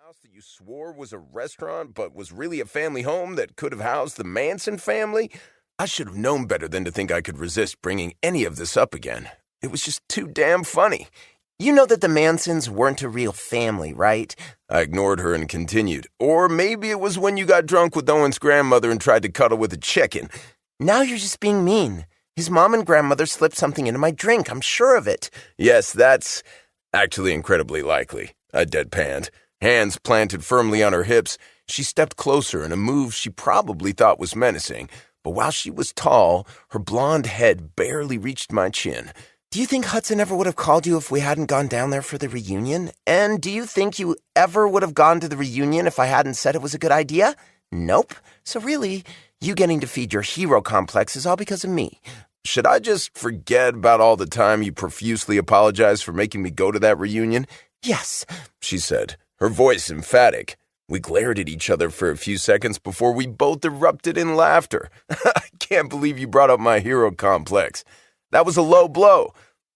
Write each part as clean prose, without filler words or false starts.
house that you swore was a restaurant but was really a family home that could have housed the Manson family? I should have known better than to think I could resist bringing any of this up again. It was just too damn funny. You know that the Mansons weren't a real family, right? I ignored her and continued. Or maybe it was when you got drunk with Owen's grandmother and tried to cuddle with a chicken. Now you're just being mean. His mom and grandmother slipped something into my drink, I'm sure of it. Yes, that's actually incredibly likely, I deadpanned. Hands planted firmly on her hips, she stepped closer in a move she probably thought was menacing. But while she was tall, her blonde head barely reached my chin. Do you think Hudson ever would have called you if we hadn't gone down there for the reunion? And do you think you ever would have gone to the reunion if I hadn't said it was a good idea? Nope. So really, you getting to feed your hero complex is all because of me. Should I just forget about all the time you profusely apologized for making me go to that reunion? Yes, she said, her voice emphatic. We glared at each other for a few seconds before we both erupted in laughter. I can't believe you brought up my hero complex. That was a low blow.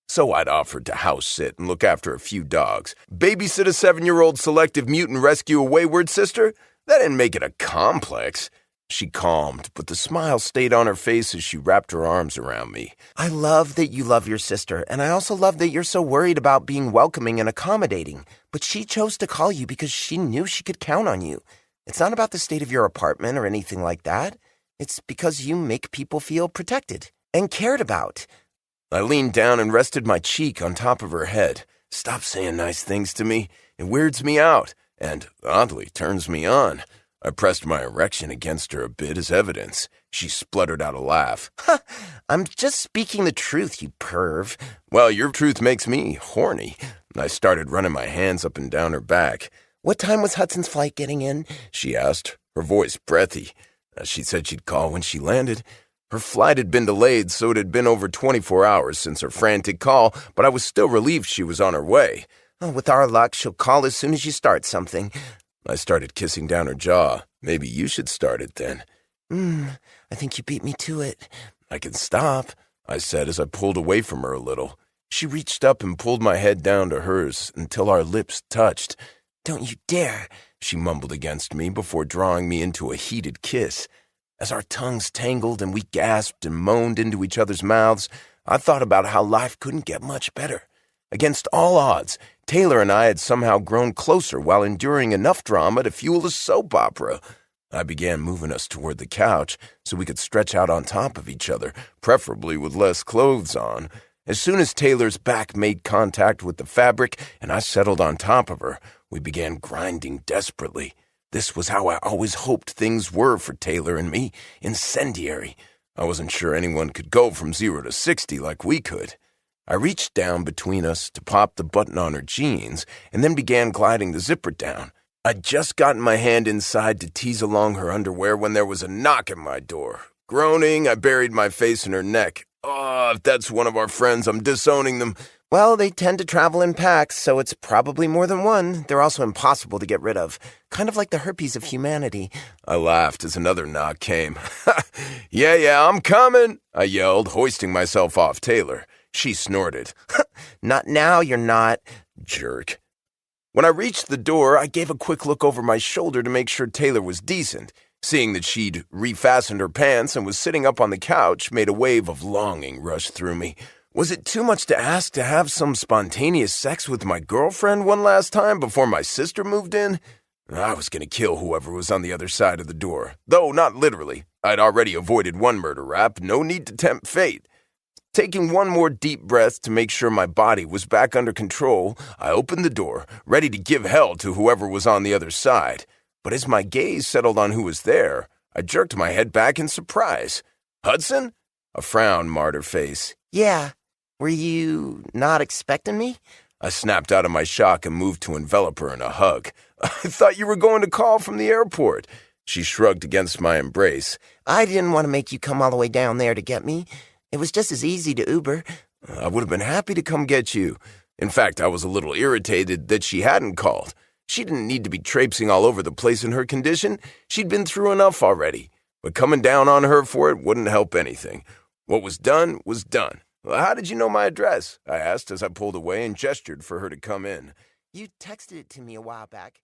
So I'd offered to house sit and look after a few dogs. Babysit a 7-year-old selective mutant rescue a wayward sister? That didn't make it a complex. She calmed, but the smile stayed on her face as she wrapped her arms around me. I love that you love your sister, and I also love that you're so worried about being welcoming and accommodating. But she chose to call you because she knew she could count on you. It's not about the state of your apartment or anything like that. It's because you make people feel protected and cared about. I leaned down and rested my cheek on top of her head. Stop saying nice things to me. It weirds me out and, oddly, turns me on. I pressed my erection against her a bit as evidence. She spluttered out a laugh. I'm just speaking the truth, you perv. Well, your truth makes me horny. I started running my hands up and down her back. What time was Hudson's flight getting in? She asked, her voice breathy. She said she'd call when she landed. Her flight had been delayed, so it had been over 24 hours since her frantic call, but I was still relieved she was on her way. Oh, with our luck, she'll call as soon as you start something. I started kissing down her jaw. Maybe you should start it then. I think you beat me to it. I can stop, I said as I pulled away from her a little. She reached up and pulled my head down to hers until our lips touched. Don't you dare, she mumbled against me before drawing me into a heated kiss. As our tongues tangled and we gasped and moaned into each other's mouths, I thought about how life couldn't get much better. Against all odds, Taylor and I had somehow grown closer while enduring enough drama to fuel a soap opera. I began moving us toward the couch so we could stretch out on top of each other, preferably with less clothes on. As soon as Taylor's back made contact with the fabric and I settled on top of her, we began grinding desperately. This was how I always hoped things were for Taylor and me, incendiary. I wasn't sure anyone could go from 0 to 60 like we could. I reached down between us to pop the button on her jeans and then began gliding the zipper down. I'd just gotten my hand inside to tease along her underwear when there was a knock at my door. Groaning, I buried my face in her neck. Oh, if that's one of our friends, I'm disowning them. Well, they tend to travel in packs, so it's probably more than one. They're also impossible to get rid of. Kind of like the herpes of humanity. I laughed as another knock came. Yeah, I'm coming, I yelled, hoisting myself off Taylor. She snorted. Not now, you're not. Jerk. When I reached the door, I gave a quick look over my shoulder to make sure Taylor was decent. Seeing that she'd refastened her pants and was sitting up on the couch made a wave of longing rush through me. Was it too much to ask to have some spontaneous sex with my girlfriend one last time before my sister moved in? I was going to kill whoever was on the other side of the door. Though not literally. I'd already avoided one murder rap, no need to tempt fate. Taking one more deep breath to make sure my body was back under control, I opened the door, ready to give hell to whoever was on the other side. But as my gaze settled on who was there, I jerked my head back in surprise. Hudson? A frown marred her face. Yeah. Were you not expecting me? I snapped out of my shock and moved to envelop her in a hug. I thought you were going to call from the airport. She shrugged against my embrace. I didn't want to make you come all the way down there to get me. It was just as easy to Uber. I would have been happy to come get you. In fact, I was a little irritated that she hadn't called. She didn't need to be traipsing all over the place in her condition. She'd been through enough already. But coming down on her for it wouldn't help anything. What was done was done. Well, how did you know my address? I asked as I pulled away and gestured for her to come in. You texted it to me a while back.